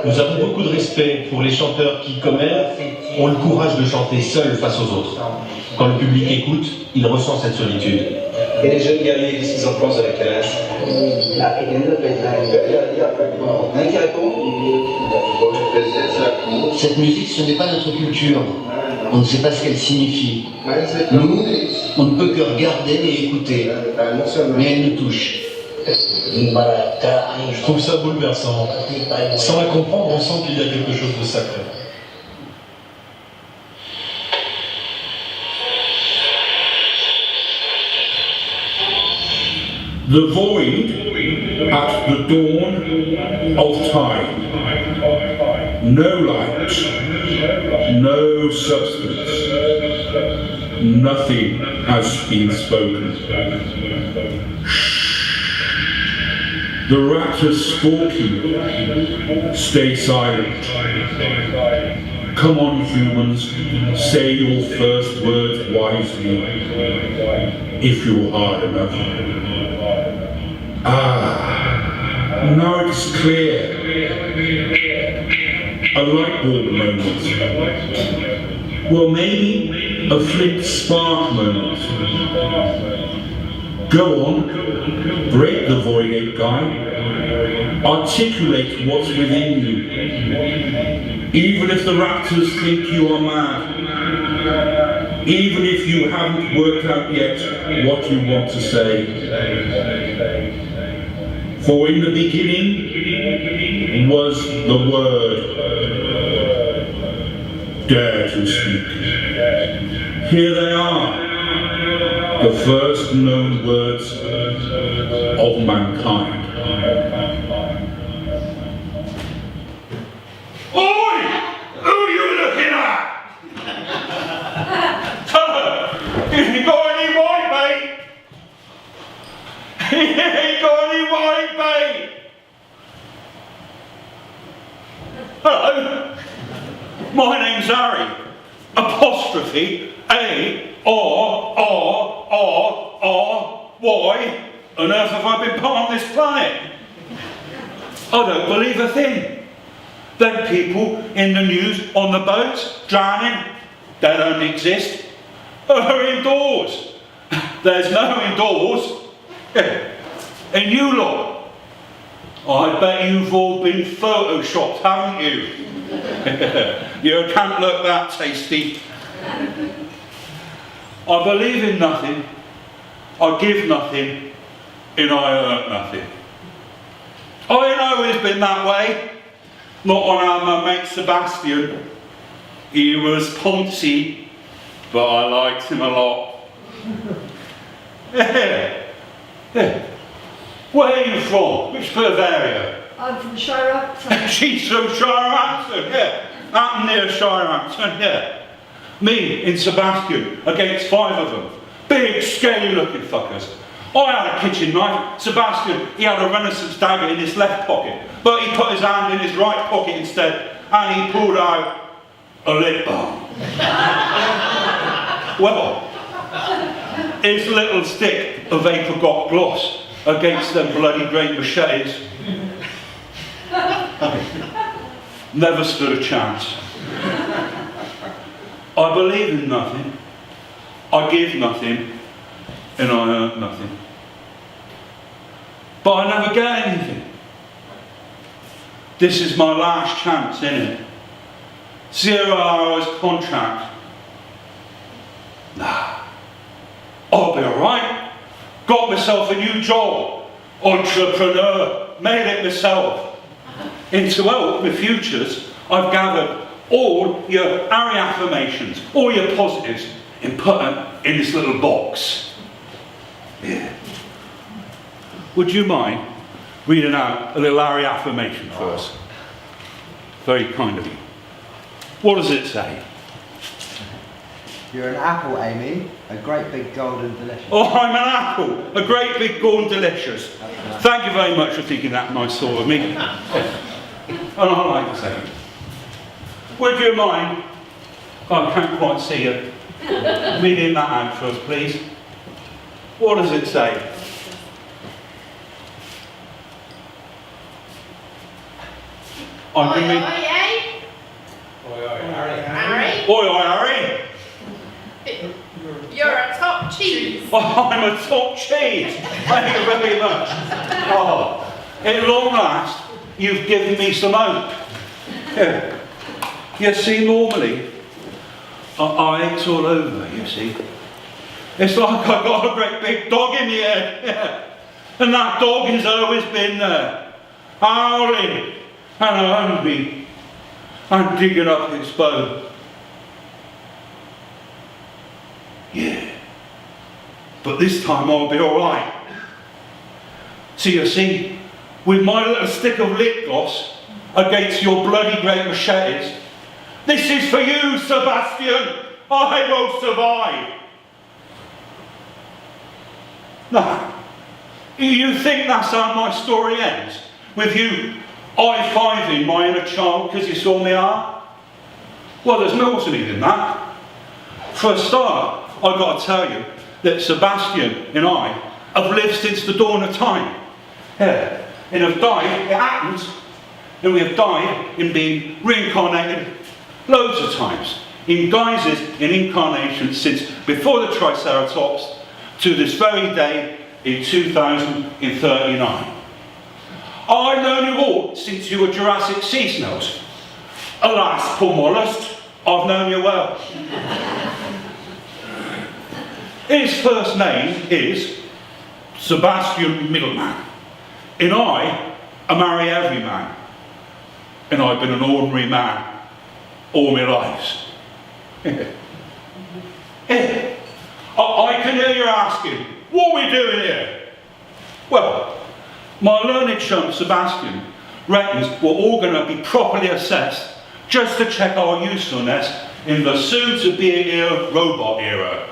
Nous avons beaucoup de respect pour les chanteurs qui, comme elle, ont le courage de chanter seuls face aux autres. Quand le public écoute, il ressent cette solitude. Et les jeunes guerriers, qu'est-ce qu'ils en pensent de la calasse? Un qui répond? Cette musique, ce n'est pas notre culture. On ne sait pas ce qu'elle signifie. Nous, on ne peut que regarder et écouter. Mais elle nous touche. Je trouve ça bouleversant. Sans la comprendre, on sent qu'il y a quelque chose de sacré. The void at the dawn of time. No light, no substance, nothing has been spoken. The raptors stalk you. Stay silent. Come on, humans, say your first words wisely, if you're hard enough. Ah, now it's clear. A light bulb moment. Well, maybe a flint spark moment. Go on, break the void ape guy. Articulate what's within you. Even if the raptors think you are mad. Even if you haven't worked out yet what you want to say. For in the beginning was the Word. Dare to speak. Here they are, the first known words of mankind. Oi! Who are you looking at? Have you got any white, mate? Ain't got any white, mate? Hello, my name's Arry, apostrophe A-R-R-R-R-Y. On earth have I been put on this planet? I don't believe a thing. Them people in the news on the boats drowning, they don't exist. Are indoors. There's no indoors. And you lot, I bet you've all been photoshopped, haven't you? You can't look that tasty. I believe in nothing, I give nothing, and I earn nothing. I ain't always been that way. Not on my mate Sebastian. He was poncy, but I liked him a lot. Where are you from? Which Bavaria? I'm from Shirehampton. She's from Shirehampton, yeah. Up near Shirehampton, yeah. Me in Sebastian against 5 of them. Big, scaly looking fuckers. I had a kitchen knife. Sebastian, he had a Renaissance dagger in his left pocket, but he put his hand in his right pocket instead, and he pulled out a lip balm. Well, his little stick of apricot gloss against them bloody great machetes. Never stood a chance. I believe in nothing, I give nothing, and I earn nothing. But I never get anything. This is my last chance, innit? 0 hours contract. Nah, I'll be alright. Got myself a new job. Entrepreneur. Made it myself. And to help my futures, I've gathered all your Arry affirmations, all your positives, and put them in this little box. Yeah. Would you mind reading out a little Arry affirmation for us? Very kind of you. What does it say? You're an apple, Amy. A great big golden delicious. Oh, I'm an apple, a great big golden delicious. Thank you very much for thinking that nice thought of me. And I like to say, would you mind, I can't quite see you, reading that out for us, please? What does it say? I'm going to read. Arry, Oi, oi, Arry! you're a top cheese. Oh, I'm a top cheese. Thank you very much. Oh, at long last, you've given me some hope. Yeah. You see, normally, I ache all over, you see. It's like I've got a great big dog in the head. Yeah. And that dog has always been there, howling and hungry and digging up its bone. Yeah. But this time I'll be alright. So you see, with my little stick of lip gloss against your bloody great machetes, this is for you, Sebastian. I won't survive. Now, you think that's how my story ends? With you high-fiving my inner child because you saw me out? Well, there's more to me than that. For a start, I've got to tell you that Sebastian and I have lived since the dawn of time. Yeah. And have died, it happens, and we have died in being reincarnated loads of times, in guises and incarnations since before the Triceratops to this very day in 2039. I've known you all since you were Jurassic sea snails. Alas, poor mollusk, I've known you well. His first name is Sebastian Middleman, and I am Arry Everyman, and I've been an ordinary man all my lives. I can hear you asking, what are we doing here? Well, my learned chum Sebastian reckons we're all going to be properly assessed just to check our usefulness in the soon-to-be-here robot era.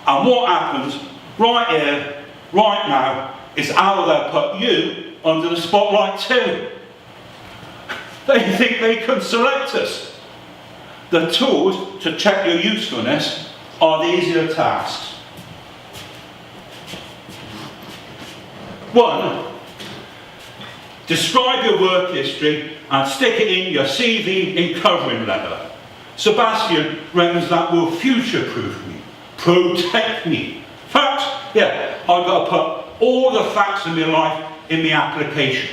And what happens right here, right now, is how they'll put you under the spotlight too. They think they can select us. The tools to check your usefulness are the easier tasks. 1. Describe your work history and stick it in your CV and covering letter. Sebastian reckons that will future-proof me, protect me. Fact, yeah, I've got to put all the facts of my life in my application.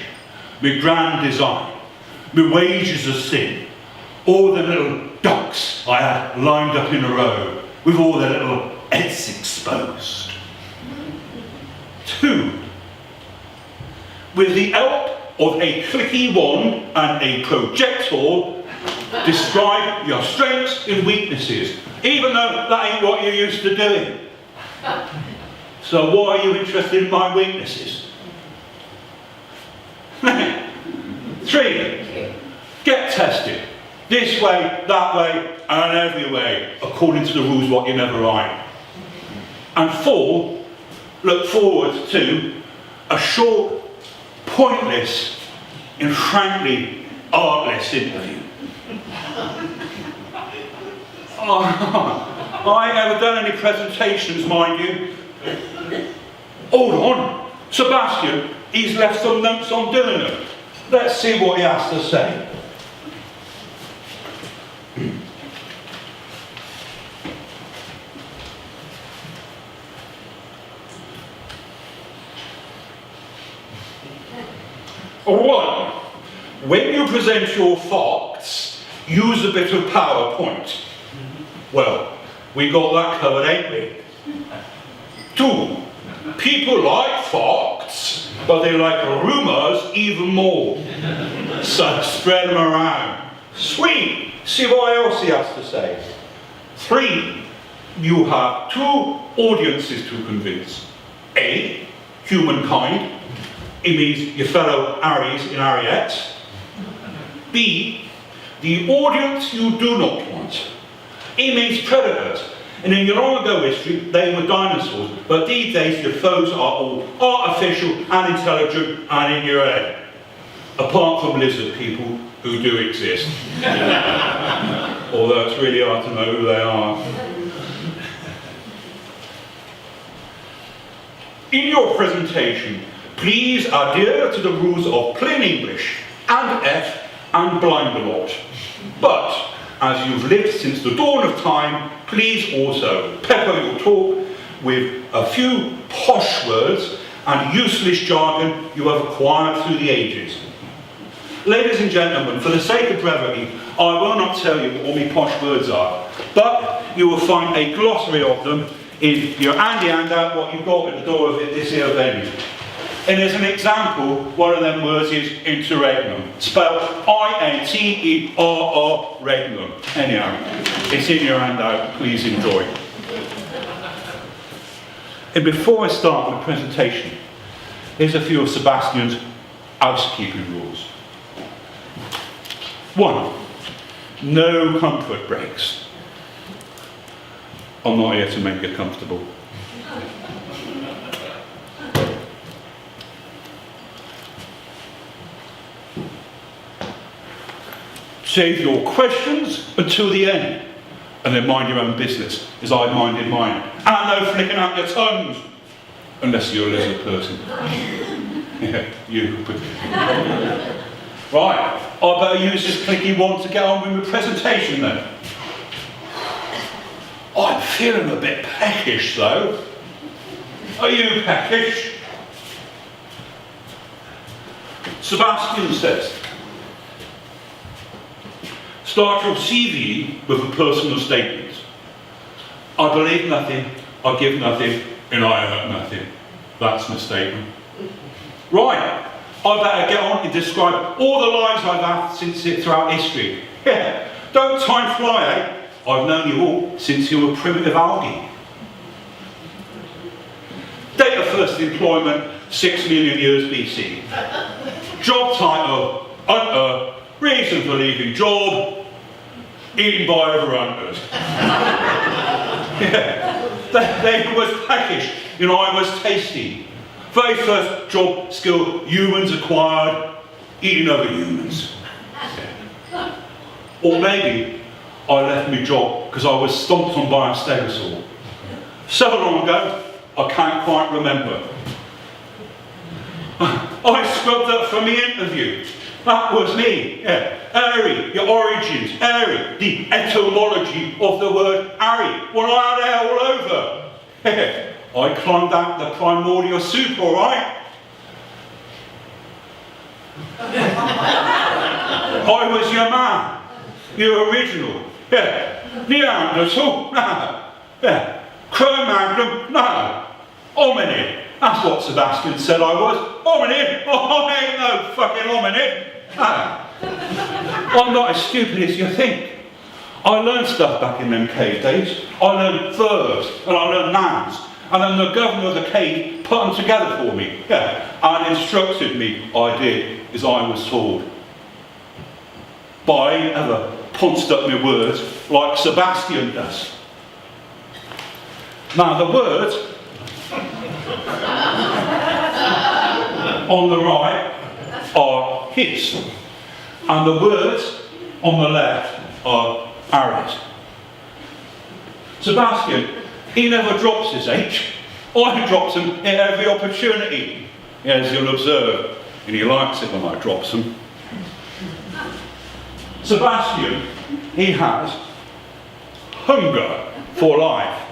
My grand design, my wages of sin, all the little ducks I had lined up in a row with all their little heads exposed. 2. With the help of a clicky wand and a projector, describe your strengths and weaknesses, even though that ain't what you're used to doing. So why are you interested in my weaknesses? 3. Get tested. This way, that way, and every way, according to the rules what you never write. And 4. Look forward to a short, pointless, and frankly, artless interview. I ain't ever done any presentations, mind you. Hold on, Sebastian, he's left some notes on doing them. Let's see what he has to say. One, when you present your facts, use a bit of PowerPoint. Well, we got that covered, ain't we? 2, people like facts, but they like rumours even more. So spread them around. Sweet, see what else he has to say. 3, you have 2 audiences to convince. A, humankind. It means your fellow Arrys and Arryettes. B, the audience you do not want. It means predators. And in your long ago history, they were dinosaurs. But these days, your foes are all artificial and intelligent and in your head. Apart from lizard people who do exist. Although it's really hard to know who they are. In your presentation, please adhere to the rules of plain English and F and blind a lot. But, as you've lived since the dawn of time, please also pepper your talk with a few posh words and useless jargon you have acquired through the ages. Ladies and gentlemen, for the sake of brevity, I will not tell you what all my posh words are, but you will find a glossary of them in your handy handout, what you've got at the door of this here venue. And as an example, one of them words is interregnum, spelled I-N-T-E-R-R regnum. Anyhow, it's in your handout, please enjoy. And before I start my presentation, here's a few of Sebastian's housekeeping rules. 1. No comfort breaks. I'm not here to make you comfortable. Save your questions until the end, and then mind your own business, as I minded mine. And no flicking out your tongues, unless you're a lizard person. Yeah, you. Right, I better use this clicky one to get on with my presentation then. I'm feeling a bit peckish though. Are you peckish? Sebastian says, start your CV with a personal statement. I believe nothing, I give nothing, and I hurt nothing. That's my statement. Right, I better get on and describe all the lives I've had throughout history. Yeah, don't time fly, eh? I've known you all since you were primitive algae. Date of first employment, 6 million years BC. Job title, hunter. Reason for leaving job, eaten by other hunters. Yeah, they was peckish, you know, I was tasty. Very first job skill humans acquired, eating other humans. Yeah. Or maybe I left my job because I was stomped on by a stegosaur. So long ago, I can't quite remember. I scrubbed up for my interview. That was me, yeah. Arry, your origins, Arry, the etymology of the word Arry. Well, I had it all over. I climbed out the primordial soup, all right? I was your man, your original. Yeah, Neanderthal, no. Yeah, Cro-Magnon, no. Hominid, that's what Sebastian said I was. Hominid? Oh, I ain't no fucking hominid. No. I'm not as stupid as you think. I learned stuff back in them cave days. I learned verbs, and I learned nouns. And then the governor of the cave put them together for me. Yeah, and instructed me, I did, as I was told. But I ain't ever punched up my words like Sebastian does. Now the words on the right are his, and the words on the left are Arry's. Sebastian, he never drops his H. I drops him at every opportunity, as you'll observe, and he likes it when I drops him. Sebastian, he has hunger for life.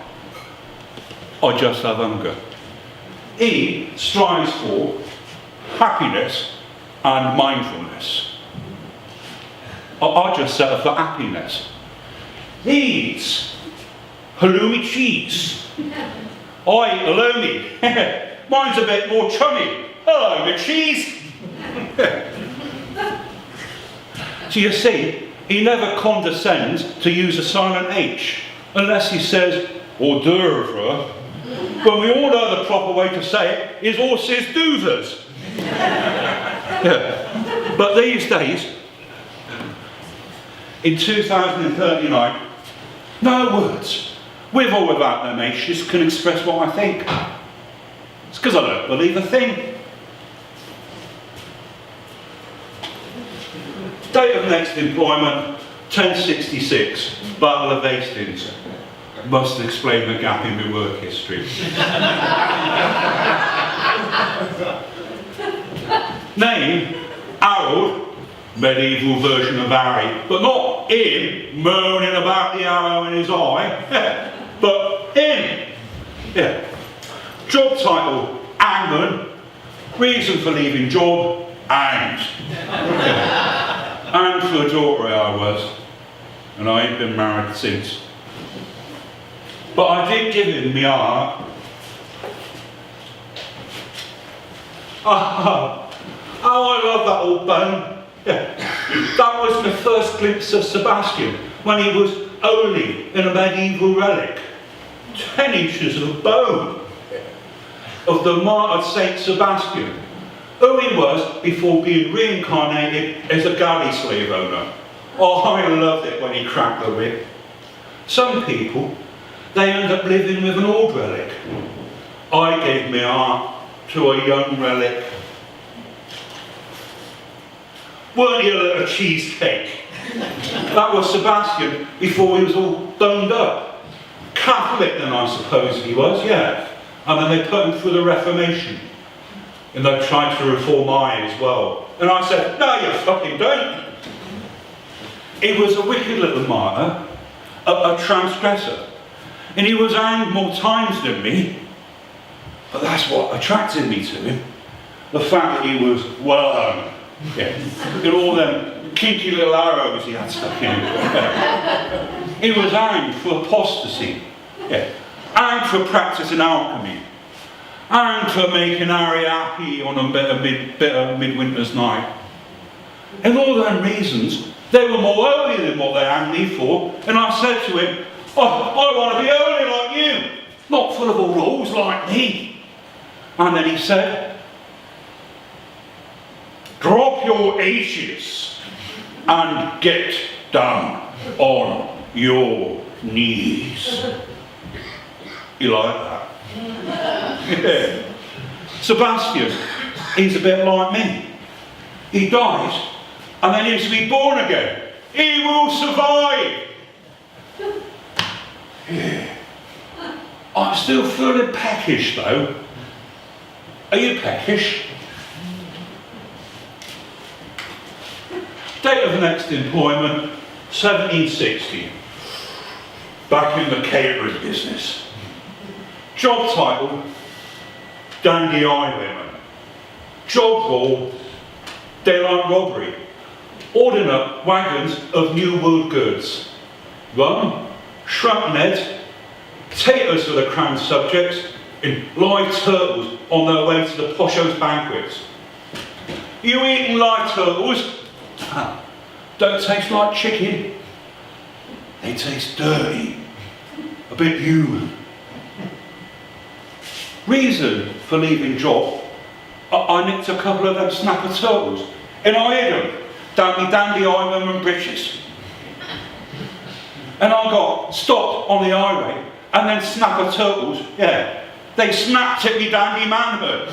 I just have hunger. He strives for happiness and mindfulness. I just settle for happiness. He eats halloumi cheese. I eat halloumi. Mine's a bit more chummy. Hello, the cheese. So you see, he never condescends to use a silent H, unless he says hors d'oeuvre, when we all know the proper way to say it is horses doovers. Yeah. But these days, in 2039, no words, with or without their nations, can express what I think. It's because I don't believe a thing. Date of next employment, 1066, Battle of Hastings. Must explain the gap in my work history. Name, Harold, medieval version of Arry, but not him moaning about the arrow in his eye, but him. Yeah. Job title, hangman. Reason for leaving job, hanged. And for a daughter I was, and I ain't been married since. But I did give him my heart. Oh, I love that old bone. Yeah. That was my first glimpse of Sebastian when he was only in a medieval relic. 10 inches of bone of the martyred Saint Sebastian, who he was before being reincarnated as a galley slave owner. Oh, I loved it when he cracked the whip. Some people, they end up living with an old relic. I gave my heart to a young relic. Weren't you a little cheesecake? That was Sebastian before he was all boned up. Catholic then, I suppose he was, yeah. And then they put him through the Reformation. And they tried to reform I as well. And I said, no, you fucking don't. He was a wicked little martyr, a transgressor. And he was hanged more times than me. But that's what attracted me to him. The fact that he was well hung. Yeah. Look at all them kinky little arrows he had stuck in him. He was hanged for apostasy. Yeah. And for practicing alchemy. And for making Arry happy on a bitter midwinter's night. And all them reasons, they were more holy than what they hanged me for. And I said to him, oh, I want to be holy like you, not full of all rules like me. And then he said, drop your ashes and get down on your knees. You like that? Yeah. Sebastian, he's a bit like me. He dies and then he's to be born again. He will survive. Yeah. I'm still feeling peckish though. Are you peckish? Date of next employment, 1760. Back in the catering business. Job title, dandy highwayman. Job role, daylight robbery. Ordering up wagons of New World goods. Rum, shrapnel, potatoes for the crown subjects, and live turtles on their way to the poshos banquets. You eating live turtles? Don't taste like chicken. They taste dirty, a bit human. Reason for leaving job, I nicked a couple of them snapper turtles and I hid them down my dandy highwayman and britches. And I got stopped on the highway and then snapper turtles, yeah, they snapped at me dandy manhood.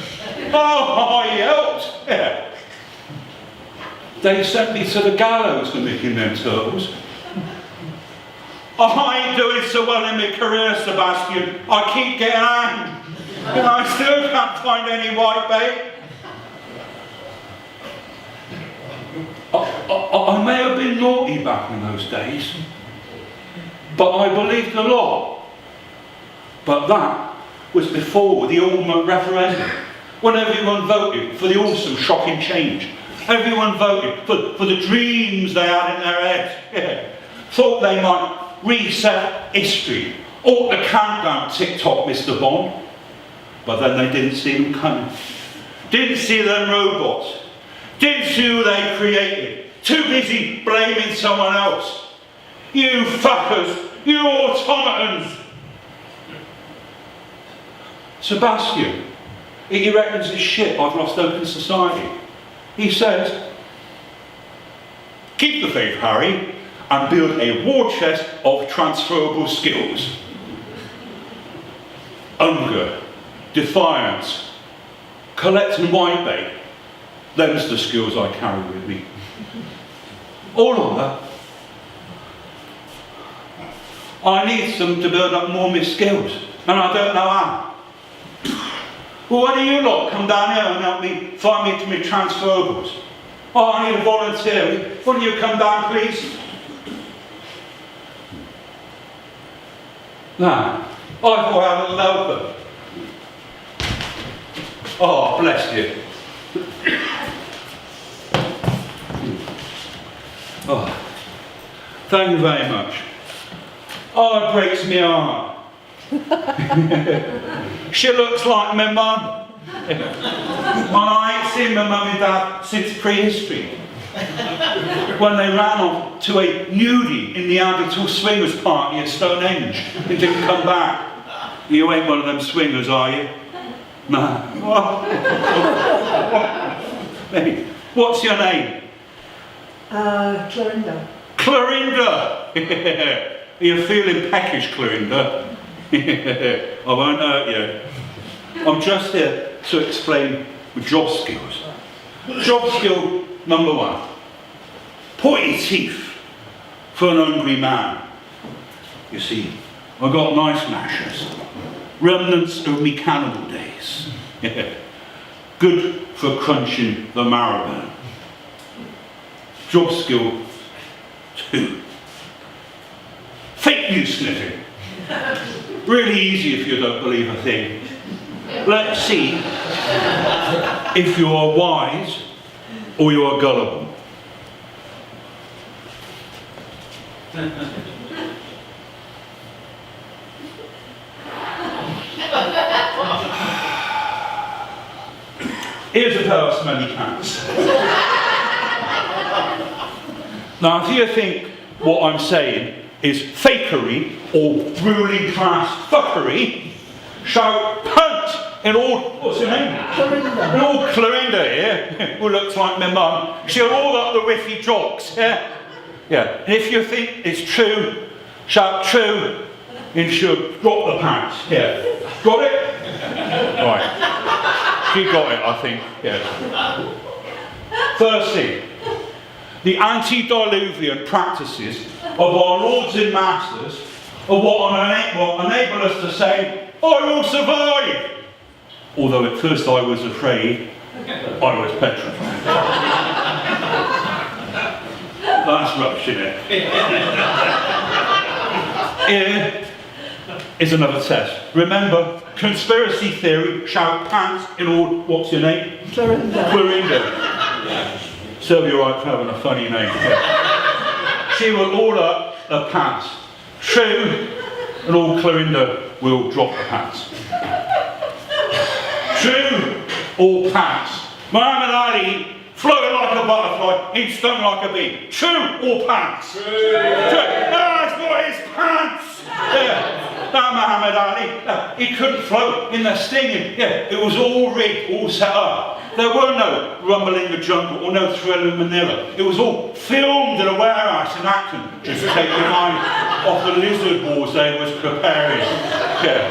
Oh, I yelped, yeah. They sent me to the gallows for making them turtles. I ain't doing so well in my career, Sebastian. I keep getting hanged. And I still can't find any white bait. I may have been naughty back in those days, but I believed a lot. But that was before the Alma referendum, when everyone voted for the awesome, shocking change. Everyone voted for the dreams they had in their heads. Yeah. Thought they might reset history. Ought the countdown tick-tock, Mr. Bond. But then they didn't see them coming. Didn't see them robots. Didn't see who they created. Too busy blaming someone else. You fuckers, you automatons. Sebastian, he reckons it's shit I've lost open society. He says, keep the faith, Harry, and build a war chest of transferable skills. Hunger, defiance, collecting whitebait. Them's the skills I carry with me. All of that. I need some to build up more of my skills, and I don't know how. Well, why do you lot come down here and help me find me to my transferables? Oh, I need a volunteer. Will you come down, please? No. I thought I had a little helper. Oh, bless you. Oh, thank you very much. Oh, it breaks me heart. She looks like my mum. I ain't seen my mum and dad since prehistory. When they ran off to a nudie in the Neanderthal swingers party at Stonehenge and didn't come back. You ain't one of them swingers, are you? No. Hey, what's your name? Clorinda. Clorinda! Are you feeling peckish, Clorinda? I won't hurt you. I'm just here to explain my job skills. Job skill number 1. Pointy teeth for an hungry man. You see, I got nice lashes. Remnants of me cannibal days. Good for crunching the marrow. Job skill 2. Fake news sniffing. Really easy if you don't believe a thing. Let's see if you are wise or you are gullible. Here's a pair of smelly cats. Now, if you think what I'm saying is fakery or ruling class fuckery, shout punt in all, what's her name? Clorinda. In all Clorinda here, who looks like my mum. She'll all up the riffy jocks, yeah? Yeah, and if you think it's true, shout true, and she'll drop the pants, yeah. Got it? Right. She got it, I think, yeah. First thing, the antediluvian practices of our lords and masters are what enable us to say, I will survive! Although at first I was afraid, I was petrified. That's rubbish, isn't it? Here is another test. Remember, conspiracy theory, shout pants in all, what's your name? Clorinda. Clorinda. Serve you right for having a funny name. Yeah. She will all up the pants. True, and all Clorinda will drop the pants. True, all pants. Muhammad Ali floated like a butterfly, he stung like a bee. True, all pants. True. That's what his pants. Yeah. That Muhammad Ali, he couldn't float in the stinging. Yeah, it was all rigged, all set up. There were no Rumble in the Jungle or no Thriller in Manila. It was all filmed in a warehouse in Acton, just to take your mind off the lizard wars they was preparing. Yeah.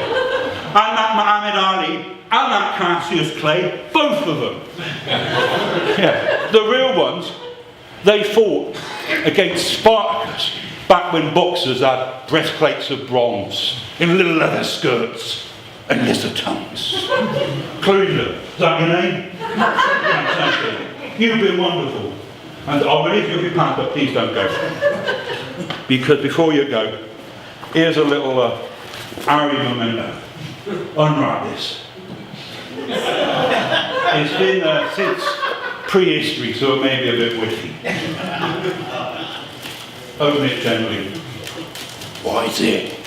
And that Muhammad Ali and that Cassius Clay, both of them. Yeah. The real ones, they fought against Spartacus back when boxers had breastplates of bronze in little leather skirts and lizard tongues. Clorinda, is that your name? Fantastic. You've been wonderful. And I'll release you if you can, but please don't go. Because before you go, here's a little Arry memento. Unwrap this. It's been there since prehistory, so it may be a bit witty. Open it gently. What is it?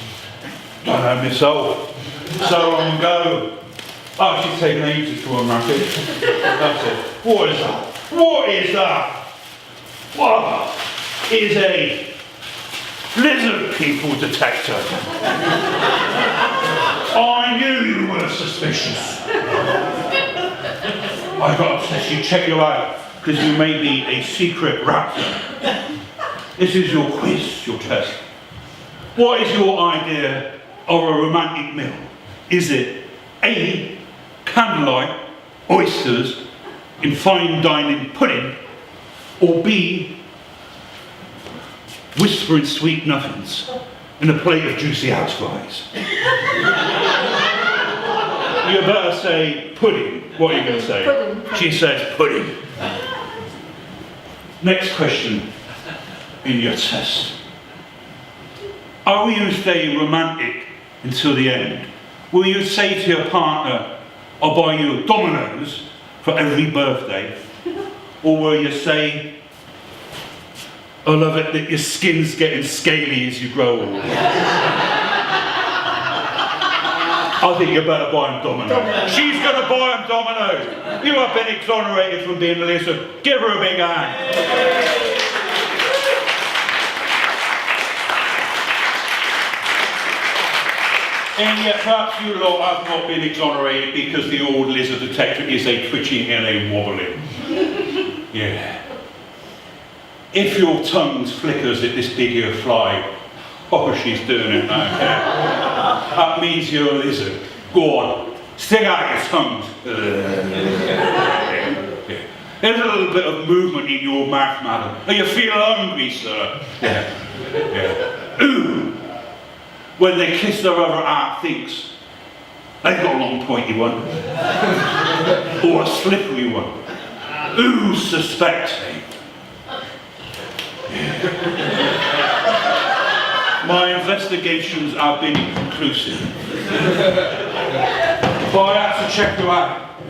Don't know myself. So long ago. Oh, she's taken ages to unwrap it. That's it. What is that? What is that? What is a lizard people detector? I knew you were suspicious. I got to check you out because you may be a secret raptor. This is your quiz, your test. What is your idea of a romantic meal? Is it A, candlelight, oysters, in fine dining pudding, or B, whispering sweet nothings in a plate of juicy house flies? You better say pudding. What are you going to say? Pudding. She says pudding. Next question in your test. Are you stay romantic until the end? Will you say to your partner, I'll buy you Dominoes for every birthday? Or will you say, I love it that your skin's getting scaly as you grow older? I think you better buy him Dominoes. She's going to buy him Dominoes. You have been exonerated from being a lizard. Give her a big hand. And yet perhaps you lot have not been exonerated because the old lizard detector is a twitching and a wobbling. Yeah. If your tongue flickers at this big ear fly, oh, she's doing it now. Yeah. That means you're a lizard. Go on, stick out your tongues. Yeah. There's a little bit of movement in your mouth, madam. Are you feel hungry, sir? Yeah. Yeah. Ooh. When they kiss their other half thinks they've got a long pointy one or a slippery one. Ooh, suspecting. My investigations have been inconclusive. But I have to check you out.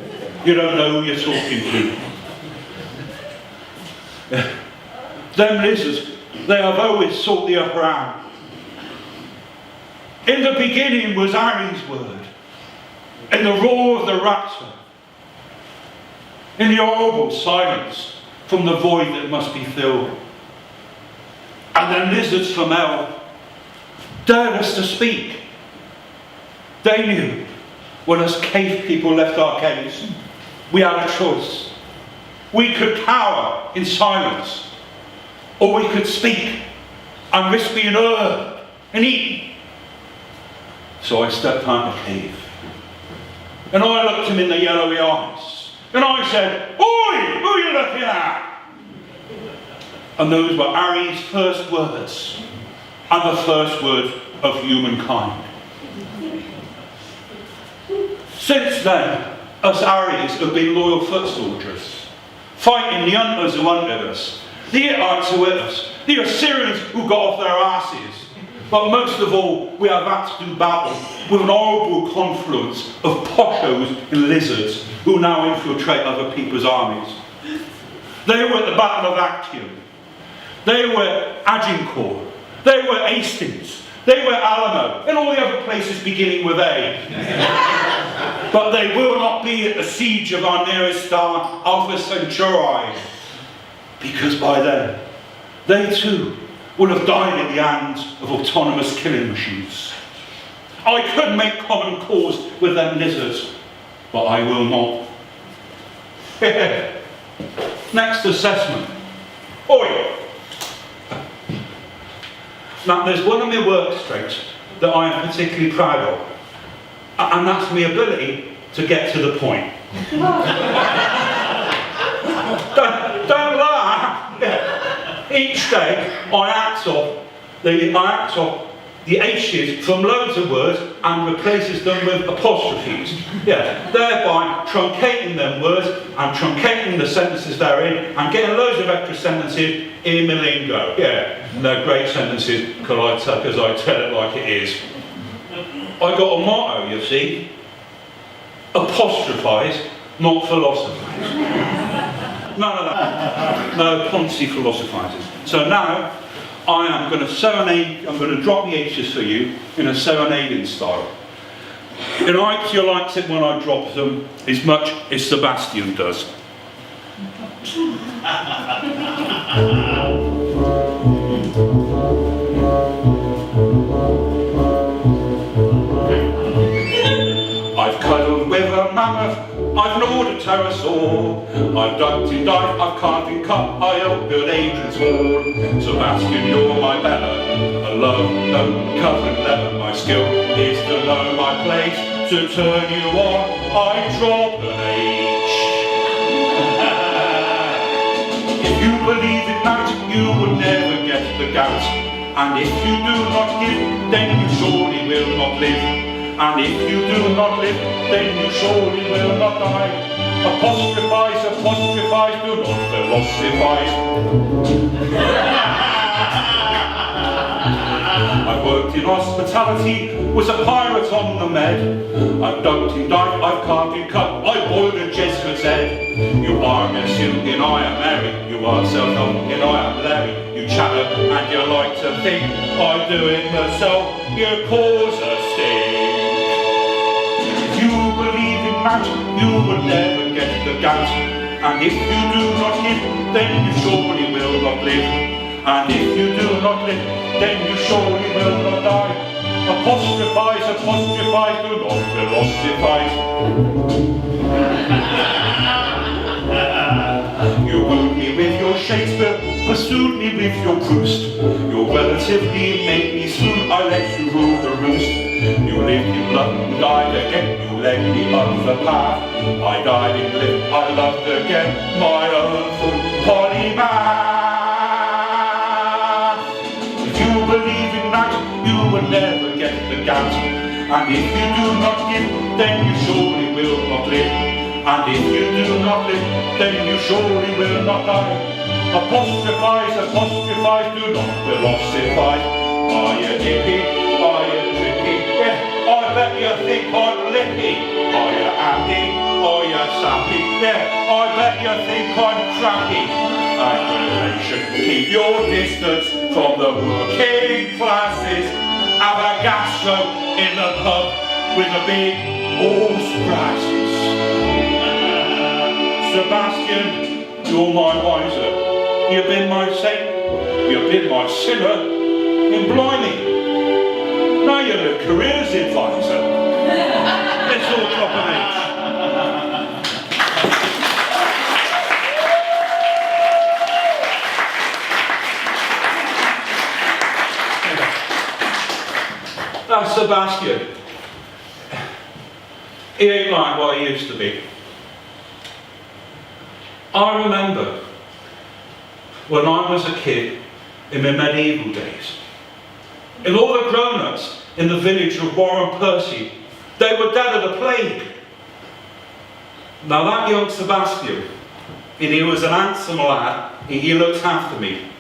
You don't know who you're talking to. Them lizards, they have always sought the upper hand. In the beginning was Arry's word, in the roar of the raptor, in the horrible silence from the void that must be filled. And then lizards from hell dared us to speak. They knew when us cave people left our caves, we had a choice. We could cower in silence, or we could speak and risk being heard and eaten. So I stepped out of the cave, and I looked him in the yellowy eyes, and I said, "Oi, who are you looking at?" And those were Arry's first words, and the first words of humankind. Since then, us Arrys have been loyal foot soldiers, fighting the hunters who hunted us, the Hittites who hit us, the Assyrians who got off their asses. But most of all, we have had to do battle with an horrible confluence of poshos and lizards who now infiltrate other people's armies. They were at the Battle of Actium. They were Agincourt. They were Hastings. They were Alma, and all the other places beginning with A. But they will not be at the siege of our nearest star, Alpha Centauri, because by then, they too will have died at the hands of autonomous killing machines. I could make common cause with them lizards, but I will not. Next assessment. Oi! Now there's one of my work strengths that I am particularly proud of, and that's my ability to get to the point. Don't laugh. Each day I act off the H's from loads of words and replaces them with apostrophes. Yeah, thereby truncating them words and truncating the sentences they're in and getting loads of extra sentences in my lingo. Yeah, and they're great sentences because I tell it like it is. I got a motto, you see. Apostrophise, not philosophise. None of that. No Ponzi philosophising. So now, I am going to serenade, I'm going to drop the H's for you in a serenading style. And I hope you liked it when I drop them as much as Sebastian does. I've cuddled with a mammoth, I've gnawed a pterosaur, I've ducked and dived, I've carved and cut, I help build agents more. Sebastian, you're my better, a love, no covered leather. My skill is to know my place, to turn you on, I drop an H. If you believe in that, you will never get the gout. And if you do not give, then you surely will not live. And if you do not live, then you surely will not die. Apostrophize, apostrophize, do not philosophize. I worked in hospitality, was a pirate on the Med. I've dunked and dived, I've carved and cut, I boiled a Jesuit's head. You are a suit and I am Mary, you are self-help and I am Larry. You chatter and you like to think, I do it myself, you cause a stink. If you believe in that, you will never get the gout. And if you do not give, then you surely will not live. And if you do not live, then you surely will not die. Apostrophize, apostrophize, do not philosophize. You wooed me with your Shakespeare, pursued me with your Proust. Your relatively made me swoon, I let you rule the roost. You lived, you loved, you died again, you led me up the path. I died and lived, I loved again, my own full polymath. If you believe in that, you will never get the gout. And if you do not give, then you surely will not live. And if you do not live, then you surely will not die. Apostrophize, apostrophize, do not philosophize. Are you hippie? Are you tricky? Yeah, I bet you think I'm lippy. Are you happy? Are you sappy? Yeah, I bet you think I'm crappy. Aggravation, keep your distance from the working classes. Have a gastro in the pub with a big horse brasses. Sebastian, you're my wiser. You've been my saint. You've been my sinner. And blimey, now you're the careers advisor. Let's all drop an H. Now Sebastian, he ain't like what he used to be. I remember when I was a kid in the medieval days, and all the grown-ups in the village of Warren Percy, they were dead of the plague. Now that young Sebastian, and he was an handsome lad, he looked after me.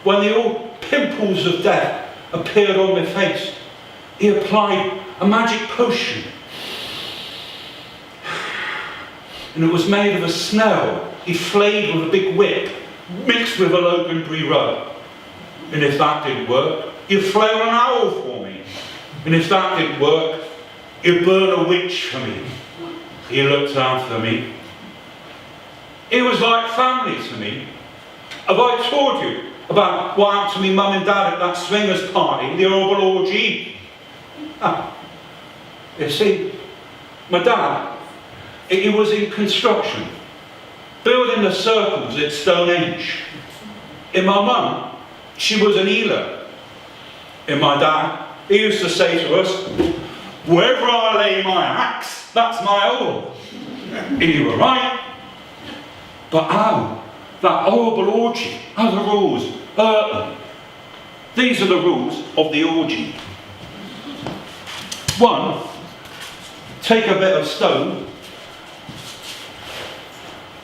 When the old pimples of death appeared on my face, he applied a magic potion. And it was made of a smell he flayed with a big whip, mixed with a Loganberry rub. And if that didn't work, he'd flail an owl for me. And if that didn't work, he'd burn a witch for me. He looked after me. He was like family to me. Have I told you about what happened to me mum and dad at that swingers party, the horrible orgy? You see, my dad, he was in construction, building the circles at Stonehenge. And my mum, she was an healer. And my dad, he used to say to us, wherever I lay my axe, that's my hole. And he was right. But how? That horrible orgy, how the rules hurt them. These are the rules of the orgy. 1, take a bit of stone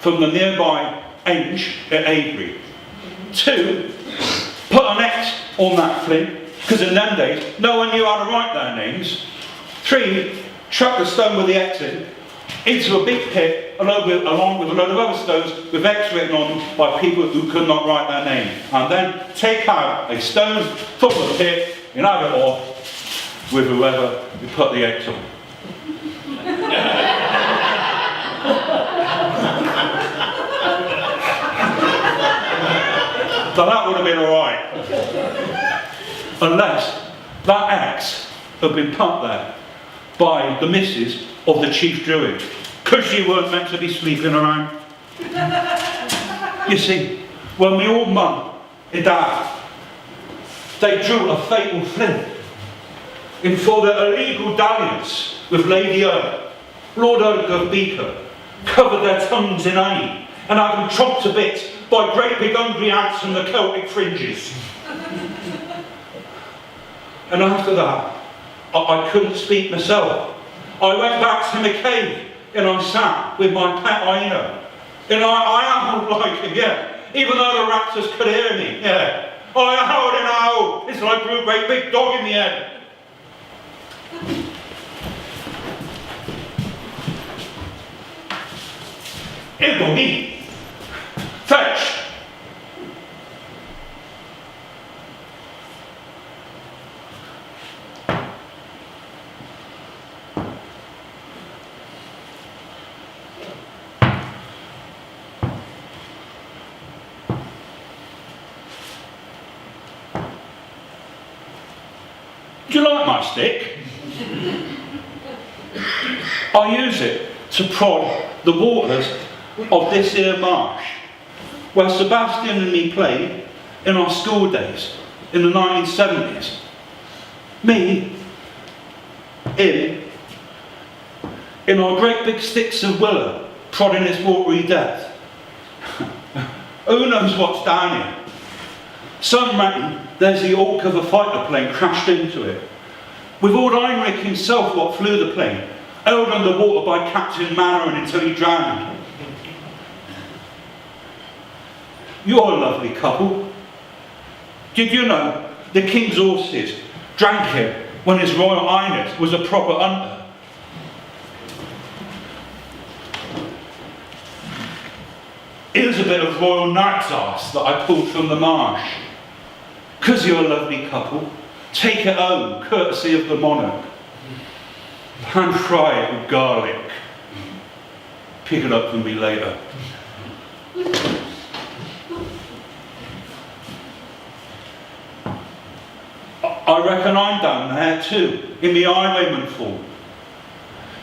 from the nearby henge at Avery. 2, put an X on that flint, because in them days, no one knew how to write their names. 3, chuck the stone with the X in, into a big pit, along with a load of other stones with X written on them by people who could not write their name. And then take out a stone from the pit and have it off with whoever you put the X on. So that would have been alright. Unless that X had been put there by the missus of the chief druid, because she weren't meant to be sleeping around. You see, when my old mum and dad, they drew a fatal flint in for their illegal dalliance with Lady Earl, Lord Earl Beaker, covered their tongues in honey and had them chopped to bits by great big hungry ants from the Celtic fringes. And after that, I couldn't speak myself. I went back to my cave and I sat with my pet hyena. And I howled like him, yeah. Even though the raptors could hear me, yeah. I howled and howled. It's like a great big dog in the head. Here go me. Fetch. Do you like my stick? I use it to prod the waters of this here marsh, where Sebastian and me played in our school days in the 1970s. Me, him, in our great big sticks of willow, prodding this watery depth. Who knows what's down here? Some reckon there's the hulk of a fighter plane crashed into it, with old Heinrich himself what flew the plane, held under water by Captain Mannering until he drowned. You're a lovely couple. Did you know the King's horses drank it when His Royal Highness was a proper hunter? Here's a bit of Royal Knight's arse that I pulled from the marsh. 'Cause you're a lovely couple, take it home, courtesy of the monarch. Pan fry it with garlic. Pick it up for me later. I reckon I'm down there too, in the highwayman form.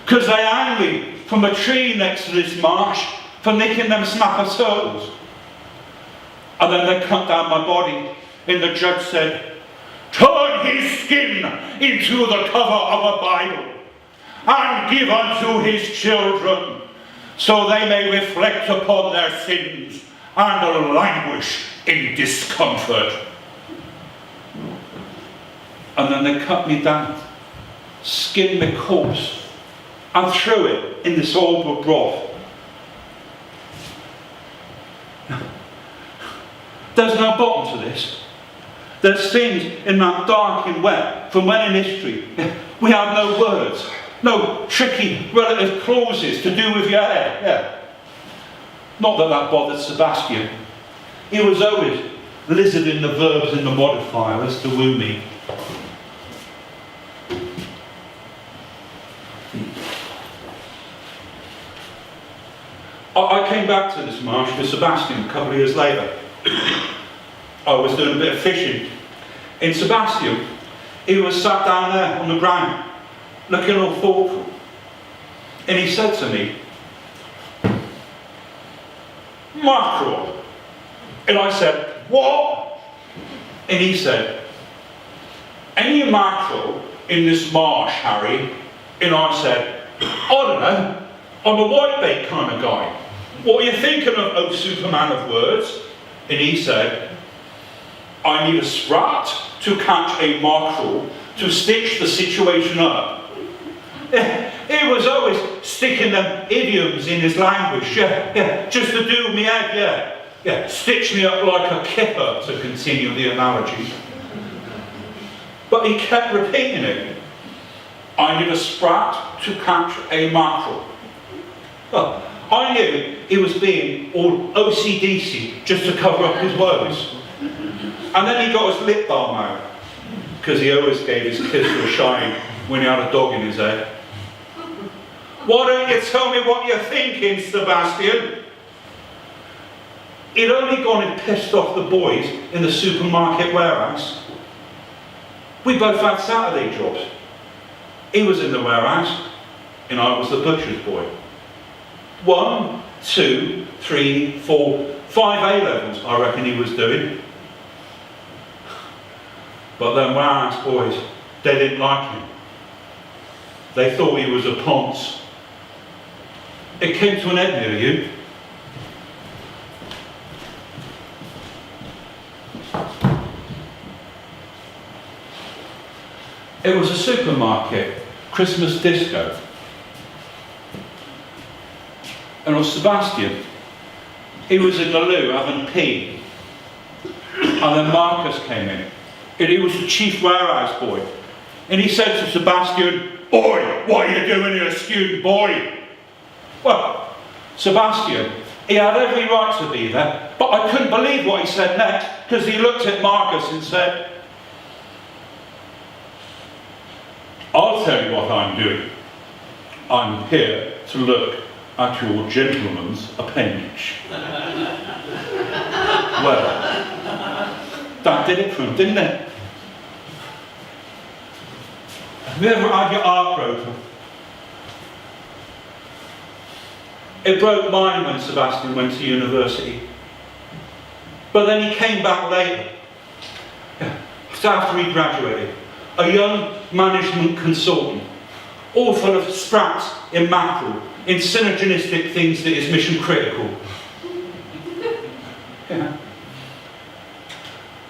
'Cause they hang me from a tree next to this marsh for nicking them snapper turtles. And then they cut down my body, and the judge said, turn his skin into the cover of a Bible, and give unto his children, so they may reflect upon their sins and languish in discomfort. And then they cut me down, skinned my corpse, and threw it in this old broth. There's no bottom to this. There's things in that dark and wet from when in history we have no words, no tricky relative clauses to do with your head. Yeah. Not that that bothered Sebastian. He was always lizarding the verbs and the modifiers to woo me. I came back to this marsh with Sebastian a couple of years later. I was doing a bit of fishing. And Sebastian, he was sat down there on the ground, looking all thoughtful. And he said to me, mackerel. And I said, what? And he said, any mackerel in this marsh, Harry? And I said, I don't know. I'm a whitebait kind of guy. What are you thinking of, oh Superman of words? And he said, I need a sprat to catch a mackerel to stitch the situation up. He was always sticking them idioms in his language, just to do me head, stitch me up like a kipper, to continue the analogy. But he kept repeating it. I need a sprat to catch a mackerel. Well, I knew he was being all OCDC just to cover up his woes. And then he got his lip balm out, because he always gave his kiss a shine when he had a dog in his head. Why don't you tell me what you're thinking, Sebastian? He'd only gone and pissed off the boys in the supermarket warehouse. We both had Saturday jobs. He was in the warehouse, and I was the butcher's boy. 1, 2, 3, 4, 5 A-levels, I reckon he was doing. But them warehouse boys, they didn't like him. They thought he was a ponce. It came to an end near you. It was a supermarket, Christmas disco. And on Sebastian, he was in the loo having pee. And then Marcus came in. And he was the chief warehouse boy. And he said to Sebastian, "Oi, what are you doing here, student boy?" Well, Sebastian, he had every right to be there, but I couldn't believe what he said next, because he looked at Marcus and said, "I'll tell you what I'm doing. I'm here to look at your gentleman's appendage." Well, that did it for him, didn't it? Have you ever had your heart broken? It broke mine when Sebastian went to university. But then he came back later, just after he graduated, a young management consultant, all full of strats in macro, in synergistic things that is mission critical. Yeah.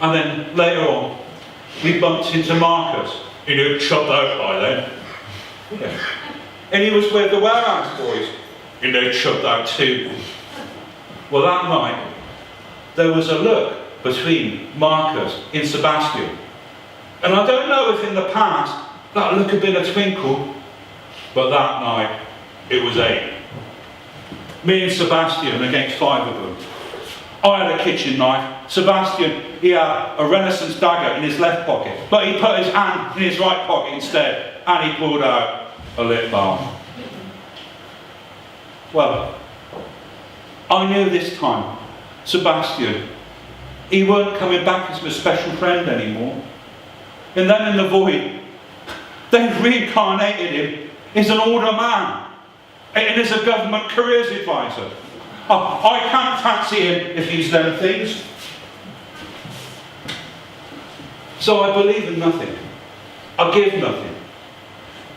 And then later on, we bumped into Marcus. He'd been chopped out by then. Yeah. And he was with the warehouse boys. He'd been chopped out too. Well, that night, there was a look between Marcus and Sebastian. And I don't know if in the past that look had been a twinkle, but that night it was 8. Me and Sebastian against 5 of them. I had a kitchen knife. Sebastian, he had a Renaissance dagger in his left pocket, but he put his hand in his right pocket instead, and he pulled out a lip balm. Well, I knew this time, Sebastian, he weren't coming back as my special friend anymore. And then in the void, they reincarnated him as an older man, and as a government careers advisor. I can't fancy him if he's them things. So I believe in nothing. I give nothing.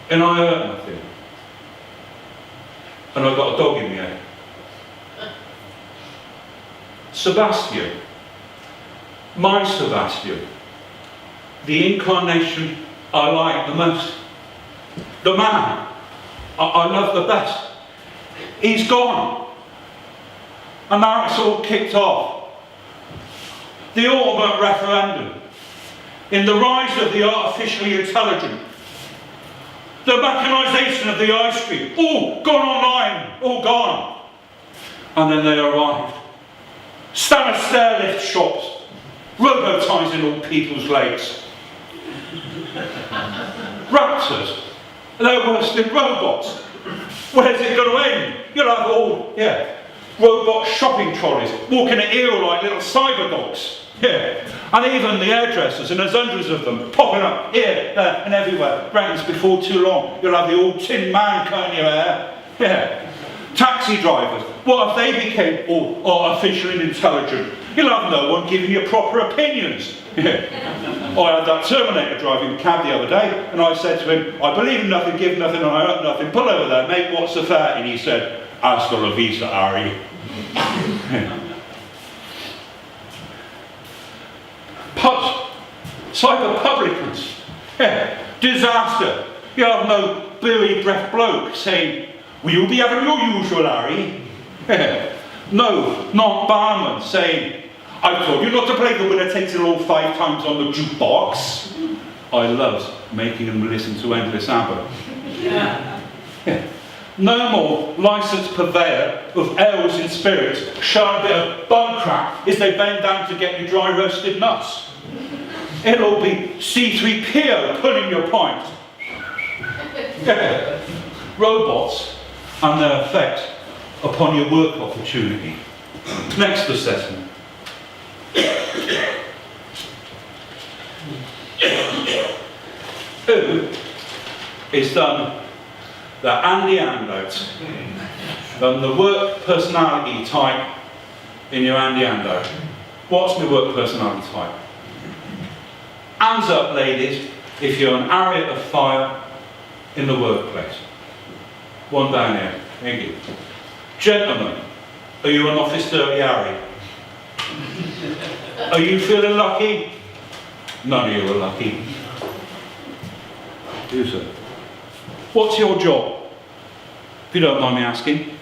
And I hurt nothing. And I got a dog in the head. Sebastian. My Sebastian. The incarnation I like the most. The man I love the best. He's gone. And now it's all kicked off. The ultimate referendum. In the rise of the artificially intelligent. The mechanisation of the high street. All gone online. All gone. And then they arrived. Stand stairlift shops. Robotising all people's legs. Raptors. They're worse than robots. Where's it going to end? You'll have all, robot shopping trolleys walking at heel like little cyber dogs. Yeah. And even the hairdressers, and there's hundreds of them popping up here, there, and everywhere. Reckons before too long, you'll have the old tin man cutting your hair. Yeah. Taxi drivers, what if they became all artificial and intelligent? You'll have no one giving you proper opinions. Yeah. I had that Terminator driving a cab the other day, and I said to him, "I believe in nothing, give nothing, and I hurt nothing. Pull over there, mate, what's the fare?" And he said, "Hasta la vista, Arry." Pubs, cyber publicans, disaster. You have no billy breath bloke saying, "Will you be having your usual, Arry?" No, not barman saying, "I told you not to play the winner takes it all 5 times on the jukebox." I loved making them listen to Endless ABBA. No more licensed purveyor of ales and spirits showing a bit of bum crack as they bend down to get you dry roasted nuts. It'll be C3PO pulling your pint. Robots and their effect upon your work opportunity. Next assessment. Who is done the Andy handouts The work personality type in your handy hando. What's my work personality type? Hands up, ladies, if you're an area of fire in the workplace. One down here. Thank you. Gentlemen, are you an office dirty Harry? Are you feeling lucky? None of you are lucky. You, sir. What's your job? If you don't mind me asking.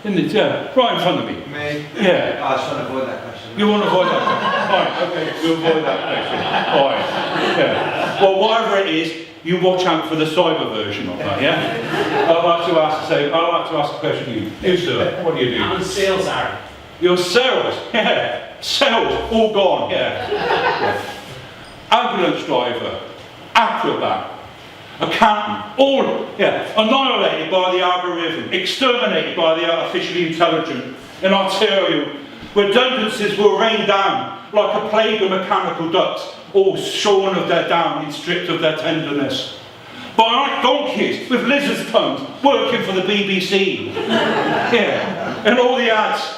Isn't it? Yeah, right in front of me. Me? Yeah. I just want to avoid that question. You want to avoid that question? Fine, okay, we'll avoid that question. Fine. Yeah. Well, whatever it is, you watch out for the cyber version of that, yeah? I'd like to ask a question to you. You, sir, what do you do? I'm in sales, Arry. You're sales, yeah. Sales, all gone, yeah. Ambulance driver, acrobat, accountant, all, annihilated by the algorithm, exterminated by the artificially intelligent and arterial. Redundancies will rain down like a plague of mechanical ducks, all shorn of their down and stripped of their tenderness. But I like donkeys with lizard's tongues working for the BBC. Yeah, and all the ads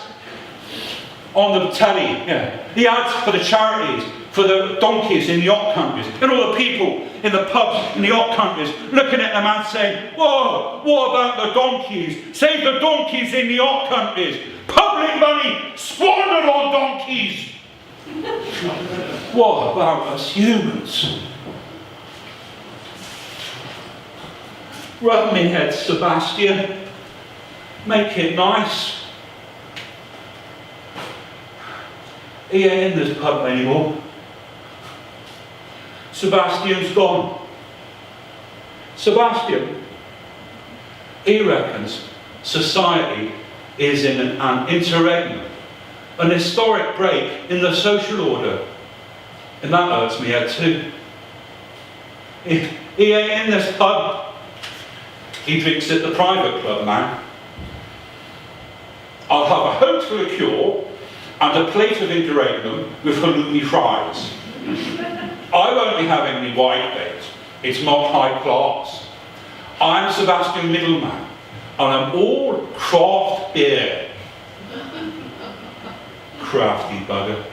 on the telly, the ads for the charities, for the donkeys in the yacht countries, and all the people in the pubs in the yacht countries looking at them and saying, whoa, what about the donkeys? Save the donkeys in the yacht countries. Public money squandered on donkeys. What about us humans? Rub me head, Sebastian. Make it nice. He ain't in this pub anymore. Sebastian's gone. Sebastian, he reckons society is in an interregnum, an historic break in the social order. And that hurts me head too. He ain't in this pub. He drinks at the private club now. I'll have a hotel liqueur and a plate of interregnum with halloumi fries. I won't be having any white bait. It's not high class. I'm Sebastian Middleman, and I'm all craft beer. Crafty bugger.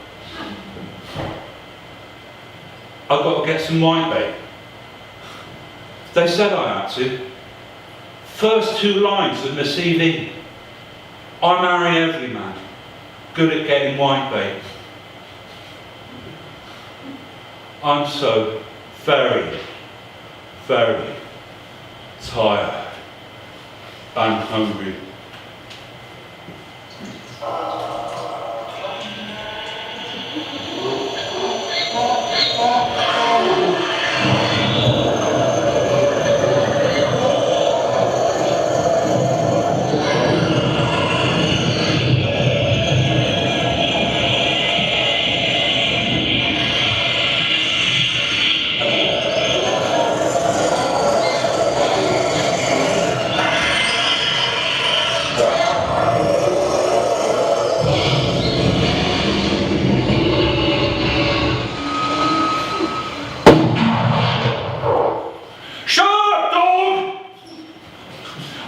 I've got to get some white bait. They said I had to. First two lines of my CV. I'm Arry Everyman, good at getting white bait. I'm so very, very tired and hungry.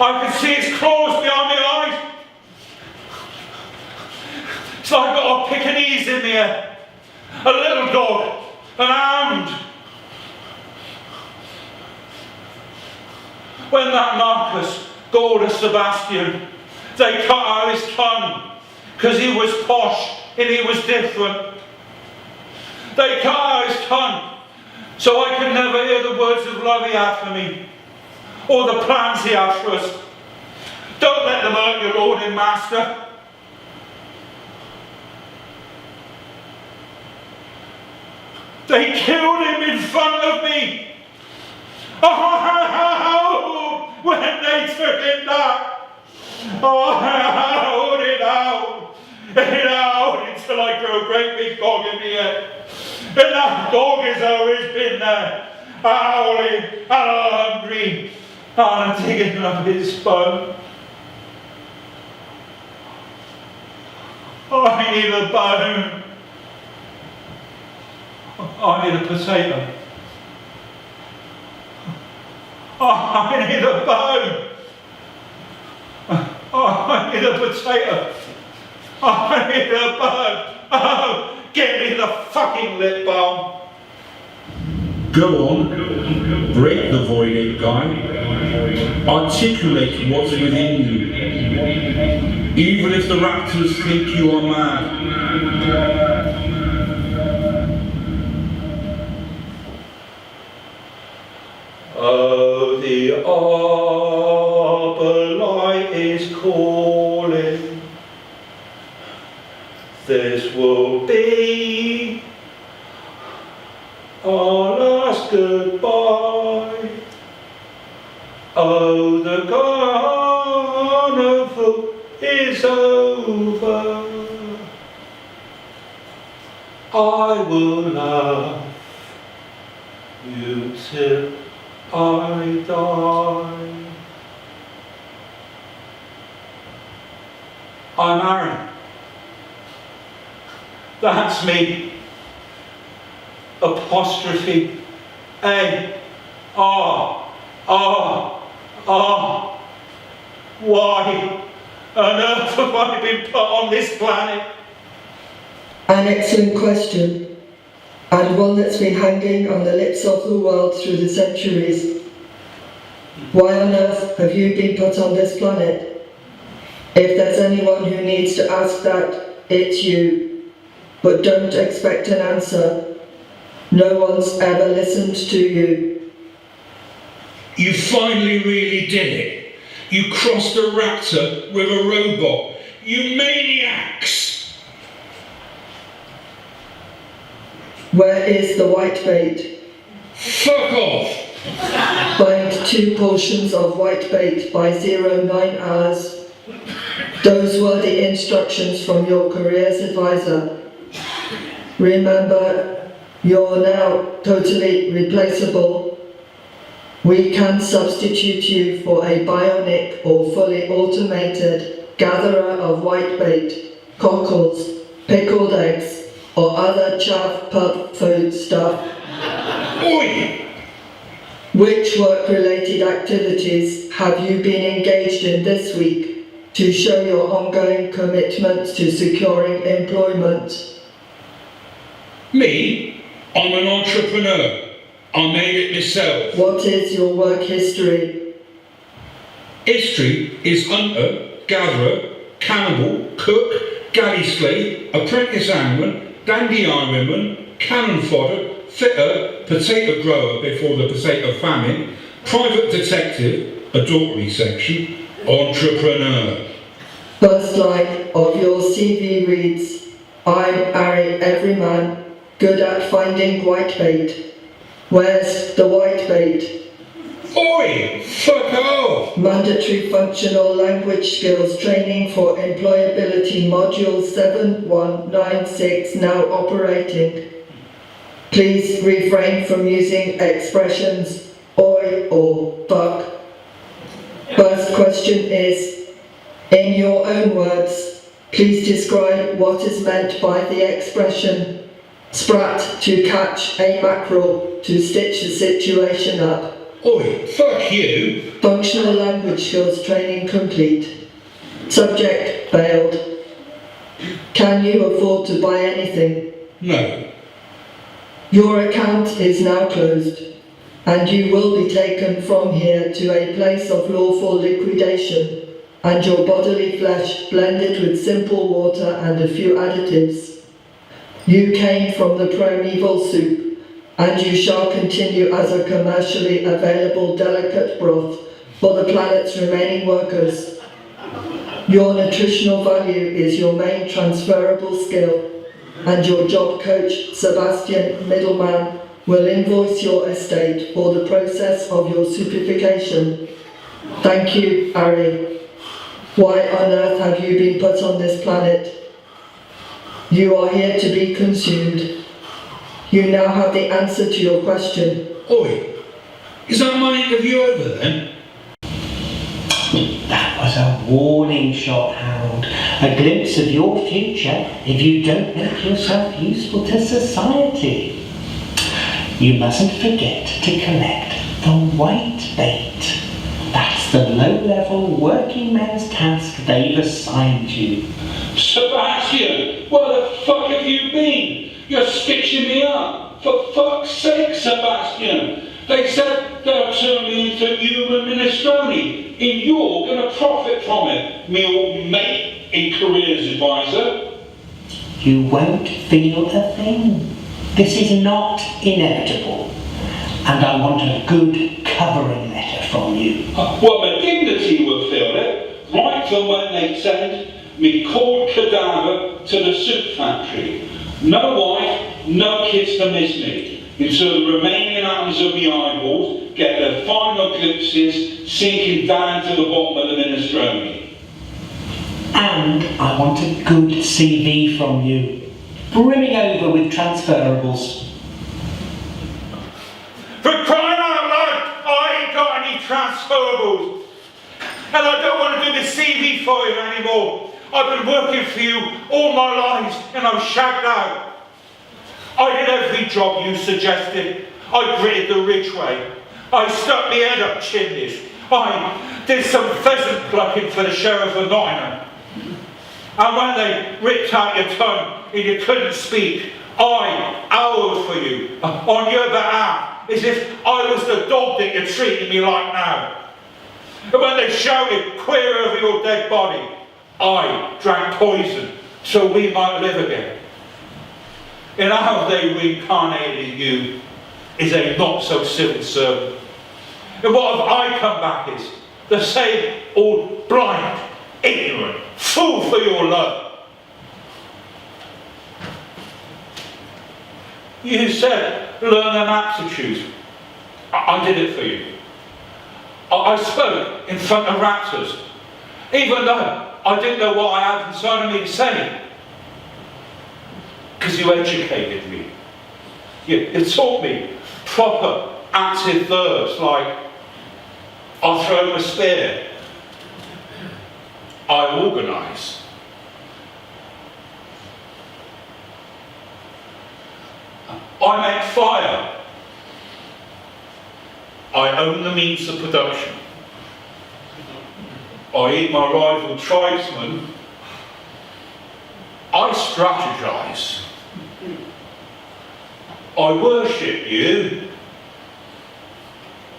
I can see its claws behind my eyes. It's like I've got a Pekingese in there. A little dog. An hound. When that Marcus got hold of Sebastian, they cut out his tongue because he was posh and he was different. They cut out his tongue so I could never hear the words of love he had for me, or the plans he had for us. Don't let them hurt your Lord and Master. They killed him in front of me. Oh, when they took him back. Oh, hold it out until I grow a great big dog in the head. And that dog has always been there, howling and hungry, and digging up his bone. I need a bone. I need a potato. I need a bone. I need a potato. I need a bird. Oh, get me the fucking lip balm. Go on, break the void, guy. Articulate what's within you. Even if the raptors think you are mad. Oh, the arbor light is calling. This will be our last goodbye. Oh, the carnival is over. I will love you till I die. I'm Arry. That's me. Apostrophe A R R R. Why on earth have I been put on this planet? An excellent question, and one that's been hanging on the lips of the world through the centuries. Why on earth have you been put on this planet? If there's anyone who needs to ask that, it's you. But don't expect an answer. No one's ever listened to you. You finally really did it. You crossed a raptor with a robot. You maniacs! Where is the whitebait? Fuck off! Bind 2 portions of whitebait by 09 hours. Those were the instructions from your careers advisor. Remember, you're now totally replaceable. We can substitute you for a bionic or fully automated gatherer of whitebait, cockles, pickled eggs, or other chaff pub food stuff. Oi! Which work-related activities have you been engaged in this week to show your ongoing commitment to securing employment? Me? I'm an entrepreneur. I made it myself. What is your work history? History is hunter, gatherer, cannibal, cook, galley slave, apprentice hangman, dandy highwayman, cannon fodder, fitter, potato grower before the potato famine, private detective, a daughtery section, entrepreneur. First line of your CV reads, I'm Arry Everyman, good at finding whitebait. Where's the whitebait? Oi! Fuck off! Mandatory functional language skills training for employability module 7196 now operating. Please refrain from using expressions oi or fuck. First question is, in your own words, please describe what is meant by the expression sprat to catch a mackerel to stitch the situation up. Oi, fuck you! Functional language skills training complete. Subject failed. Can you afford to buy anything? No. Your account is now closed, and you will be taken from here to a place of lawful liquidation, and your bodily flesh blended with simple water and a few additives. You came from the primeval soup, and you shall continue as a commercially available delicate broth for the planet's remaining workers. Your nutritional value is your main transferable skill, and your job coach, Sebastian Middleman, will invoice your estate for the process of your superfication. Thank you, Arry. Why on earth have you been put on this planet? You are here to be consumed. You now have the answer to your question. Oi, is that my interview over then? That was a warning shot, Harold. A glimpse of your future if you don't make yourself useful to society. You mustn't forget to collect the whitebait. That's the low-level working men's task they've assigned you. Sebastian, where the fuck have you been? You're stitching me up. For fuck's sake, Sebastian. They said they'll turn me into human minestrone, and you're going to profit from it, me old mate in careers advisor. You won't feel a thing. This is not inevitable. And I want a good covering letter from you. Well, my dignity will feel it, right from when they send me cold cadaver to the soup factory. No wife, no kids to miss me, until the remaining atoms of my eyeballs get their final glimpses sinking down to the bottom of the minestrone. And I want a good CV from you, brimming over with transferables. For crying out loud, I ain't got any transferables. And I don't want to do the CV for you anymore. I've been working for you all my life and I'm shagged out. I did every job you suggested. I gritted the ridgeway. I stuck my head up chimneys. I did some pheasant plucking for the Sheriff of Nottingham. And when they ripped out your tongue and you couldn't speak, I howled for you on your behalf, as if I was the dog that you're treating me like now. And when they shouted queer over your dead body, I drank poison so we might live again. And how they reincarnated you is a not-so-civil servant. And what have I come back as? The same old blind, ignorant fool for your love. You said, learn an aptitude. I did it for you. I spoke in front of raptors, even though I didn't know what I had inside of me to say. Because you educated me. You taught me proper active verbs like, I throw a spear, I organise. I make fire. I own the means of production. I eat my rival tribesmen. I strategise. I worship you.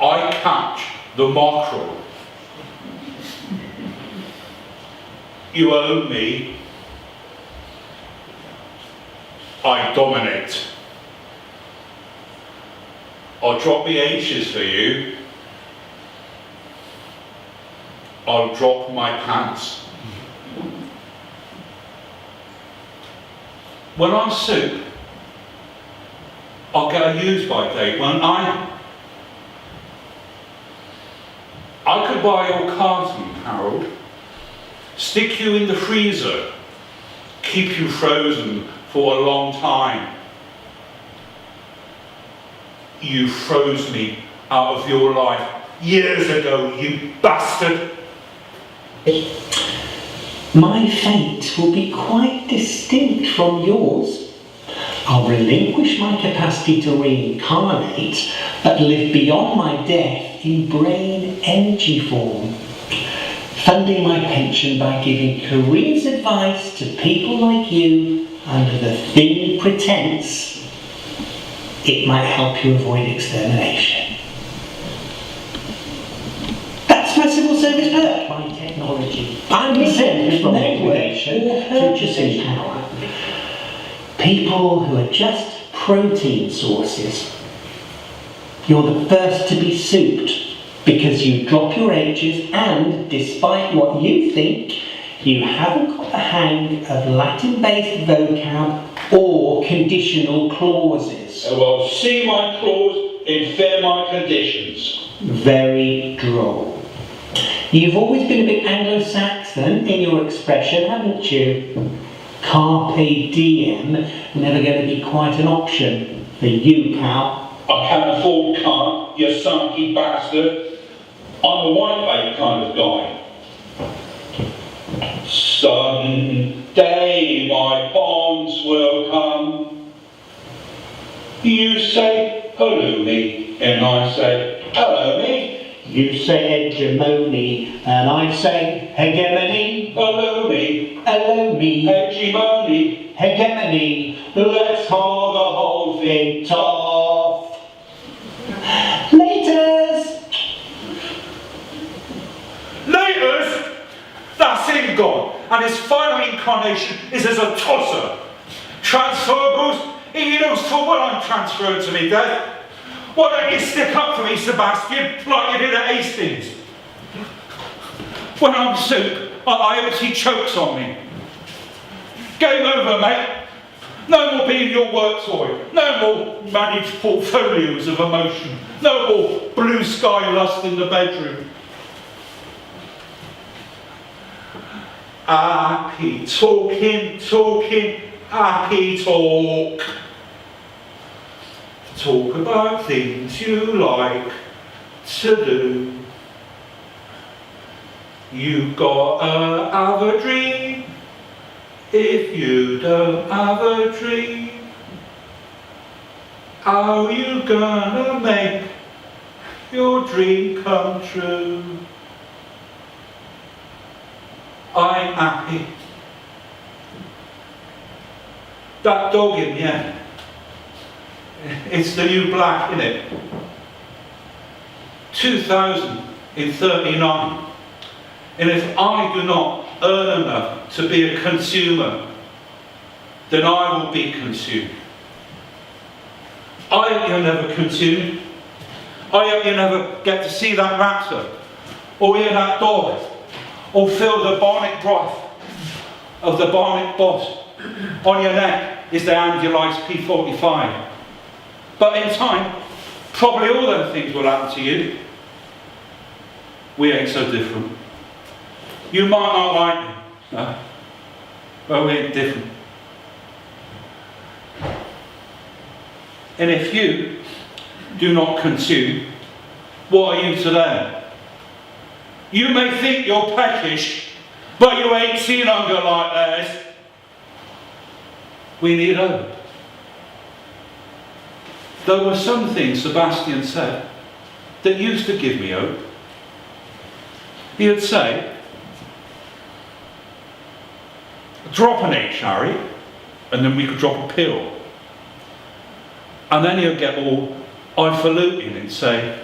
I catch the mackerel. You own me. I dominate. I'll drop the H's for you. I'll drop my pants. When I'm soup, I'll get a use-by date. When I could buy your carton, Harold, stick you in the freezer, keep you frozen for a long time. You froze me out of your life years ago, you bastard. My fate will be quite distinct from yours. I'll relinquish my capacity to reincarnate, but live beyond my death in brain energy form, funding my pension by giving careers advice to people like you under the thin pretense it might help you avoid extermination. That's my civil service perk. My technology. I'm exempt from degradation, future in power. People who are just protein sources. You're the first to be souped because you drop your H's and, despite what you think, you haven't got the hang of Latin-based vocab or conditional clauses. Well, see my clause and fear my conditions. Very droll. You've always been a bit Anglo-Saxon in your expression, haven't you? Carpe diem, never going to be quite an option for you, pal. I can't afford cunt, you sunky bastard. I'm a whitebait kind of guy. Someday my bonds will come. You say, hello me, and I say, hello me. You say hegemony, and I say hegemony. Baloney, Aloni, hegemony, hegemony. let's call the whole thing tough. Laters! Laters, that's him gone, and his final incarnation is as a tosser. Transferables, he knows full well I'm transferred to me, Dad. Why don't you stick up for me, Sebastian, like you did at Hastings? When I'm soup, I hope he chokes on me. Game over, mate. No more being your work toy. No more managed portfolios of emotion. No more blue sky lust in the bedroom. Appy talking, Appy talk. Talk about things you like to do. You gotta have a dream. If you don't have a dream, how you gonna make your dream come true? I'm happy. That dog in the end, it's the new black, isn't it? 2039. And if I do not earn enough to be a consumer, then I will be consumed. I hope you're never consumed. I hope you never get to see that raptor, or hear that dog, or feel the bionic breath of the bionic boss on your neck as they hand you life's P45. But in time, probably all those things will happen to you. We ain't so different. You might not like me, no, but we ain't different. And if you do not consume, what are you to them? You may think you're peckish, but you ain't seen hunger like theirs. We need hope. There were some things Sebastian said that used to give me hope. He would say, drop an H, Harry, and then we could drop a pill. And then he'll get all highfalutin and say,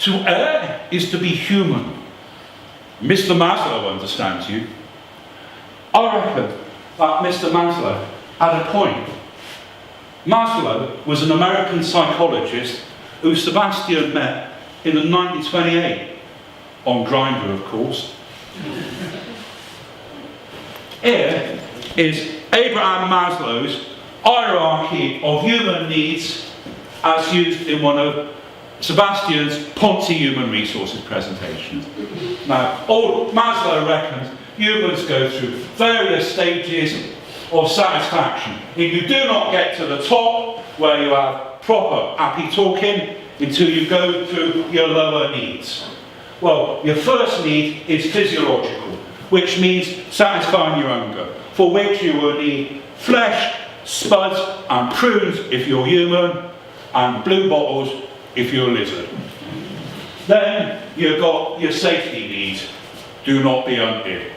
to err is to be human. Mr. Maslow understands you. I reckon that Mr. Maslow had a point. Maslow was an American psychologist who Sebastian met in 1928, on Grindr, of course. Here is Abraham Maslow's hierarchy of human needs as used in one of Sebastian's Ponzi Human Resources presentations. Now, Maslow reckons humans go through various stages of satisfaction. If you do not get to the top, where you have proper happy talking, until you go through your lower needs. Well, your first need is physiological, which means satisfying your hunger, for which you will need flesh, spuds and prunes if you're human, and blue bottles if you're a lizard. Then you've got your safety needs. Do not be hunted.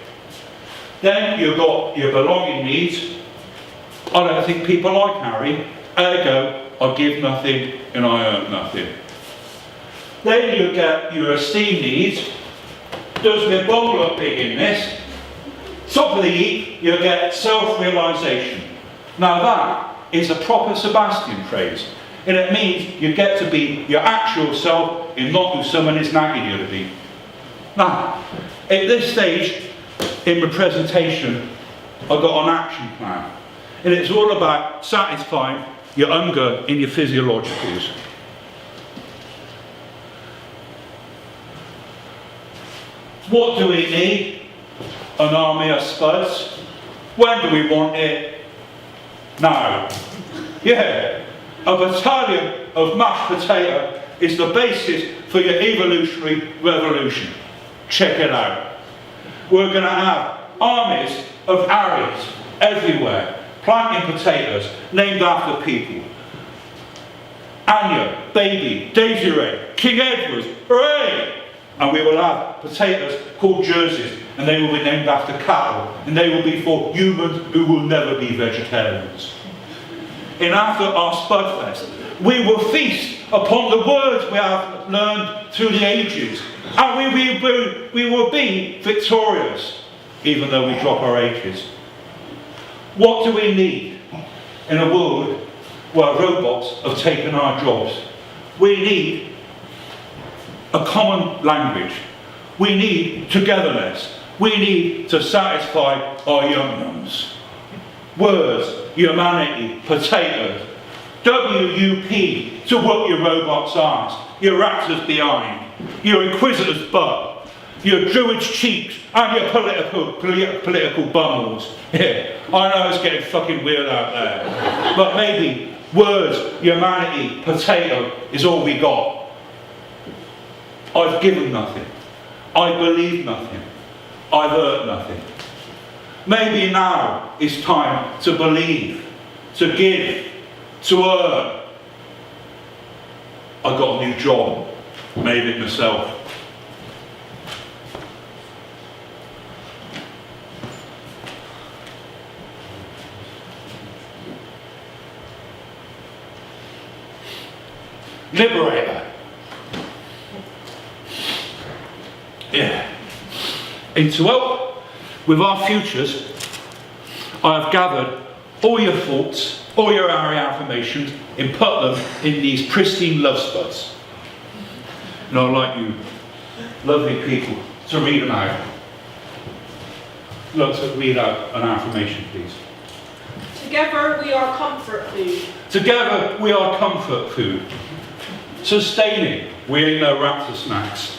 Then you've got your belonging needs. I don't think people like Harry, ergo I give nothing and I earn nothing. Then you get your esteem needs. Does my bum look big in this? Top of the heap, you get self-realisation. Now that is a proper Sebastian phrase, and it means you get to be your actual self and not who someone is nagging you to be. Now, at this stage in my presentation, I've got an action plan, and it's all about satisfying your hunger in your physiologicals. What do we need? An army of spuds. When do we want it? Now. Yeah, a battalion of mashed potato is the basis for your evolutionary revolution. Check it out. We're going to have armies of Arrys everywhere, planting potatoes named after people. Anya, Baby, Desiree, King Edward's, hooray! And we will have potatoes called Jerseys, and they will be named after cattle, and they will be for humans who will never be vegetarians. And after our Spudfest, we will feast upon the words we have learned through the ages, and we will be victorious, even though we drop our ages. What do we need in a world where robots have taken our jobs? We need a common language. We need togetherness. We need to satisfy our yum-yums. Words, humanity, potatoes. W-U-P, to whoop your robot's ass, your raptor's behind, your inquisitor's butt, your druid's cheeks, and your political bumholes. Yeah, I know it's getting fucking weird out there. But maybe words, humanity, potato is all we got. I've given nothing. I believe nothing. I've earned nothing. Maybe now is time to believe, to give, to earn. I got a new job, made it myself. Liberator. Yeah. And to help with our futures, I have gathered all your thoughts, all your Arry affirmations, and put them in these pristine love spuds. And I'd like you, lovely people, to read them out. Look, to read out an affirmation, please. Together we are comfort food. Together we are comfort food. Sustaining, we ain't no raptor snacks.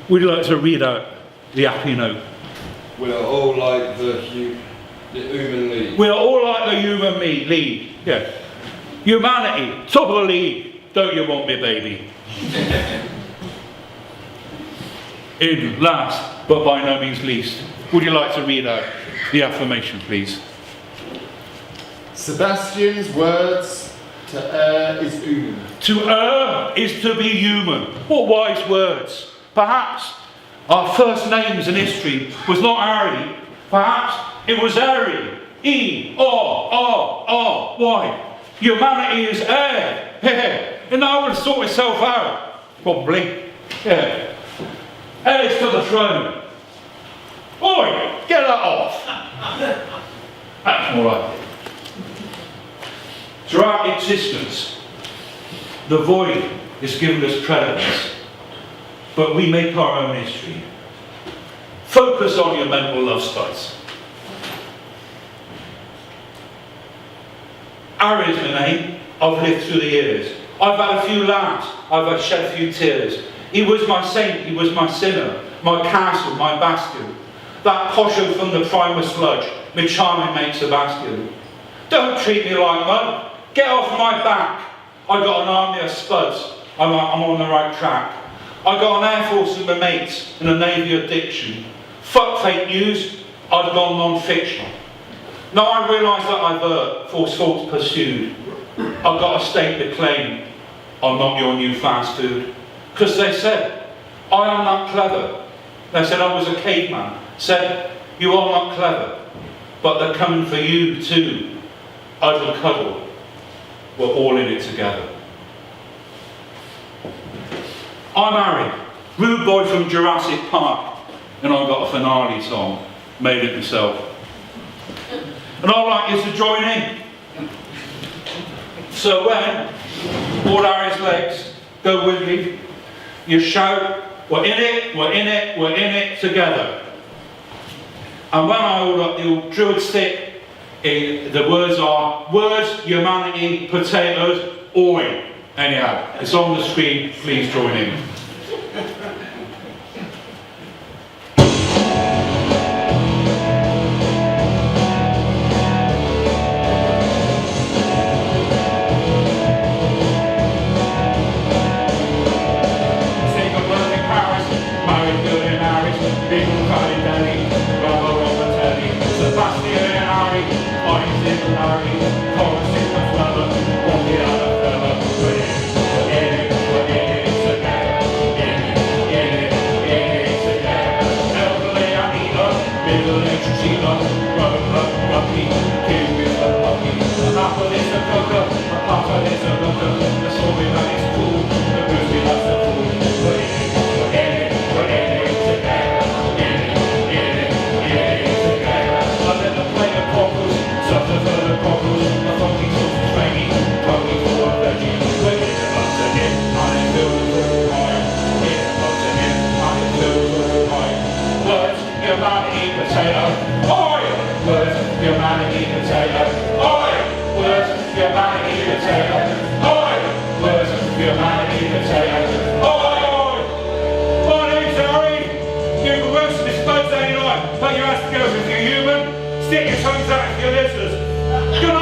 Would you like to read out the Appy note? We are all like the human league. We are all like the human league. Yeah. Humanity, top of the league. Don't you want me, baby? In last, but by no means least, would you like to read out the affirmation, please? Sebastian's words to err is human. To err is to be human. What wise words. Perhaps our first names in history was not Arry. Perhaps it was Arry. E-R-R-R-Y. Humanity is air. And that would sort itself out. Probably. Yeah. Heirs to the throne. Oi, get that off. That's more like it. Throughout existence, the void is given us predators, but we make our own history. Focus on your mental love spuds. Arry is my name. I've lived through the years. I've had a few laughs. I've shed a few tears. He was my saint. He was my sinner. My castle, my bastion. That posho from the primer sludge, my charming mate Sebastian. Don't treat me like mud. Get off my back. I got an army of spuds. I'm on the right track. I got an air force of my mates and a navy of diction. Fuck fake news. I've gone non-fiction. Now I realise that I've force pursued. I've got a stake to claim. I'm not your new fast food. Because they said, I am not clever. They said I was a caveman. Said, you are not clever. But they're coming for you too. Idle cuddle. We're all in it together. I'm Arry, rude boy from Jurassic Park. And I've got a finale song. Made it myself. And I'd like you to join in. So when all Arry's legs go with me, you shout, we're in it, we're in it, we're in it together. And when I hold up the old druid stick, the words are, words, humanity, potatoes, oi. Anyhow, it's on the screen, please join in. Sebastian and Arry, Arry, chorus in the fella, on the other fella. We're in it together. In it together. Elderly Anita, middle-aged Sheila, grown-up Guppy, kid with the lucky. An apple is a cooker, a puffer is a looker, the story man is cool, the boozy loves the fool. We're in it together. In it together. I let the plate of cockles, suffer for the cockles, a funky sauce is rainy, totally full of veggie. We're in the butts again, and it feels alright. In the butts again, and it feels alright. Words, humanity, potato, oil! Words, humanity, potato, oil! Words, humanity, potato, oil! Words, humanity, potato, oil! My name's Arry. You can roast and dispose any night, but you have to go if you're human. Stick your tongues out if you're listeners. Good night.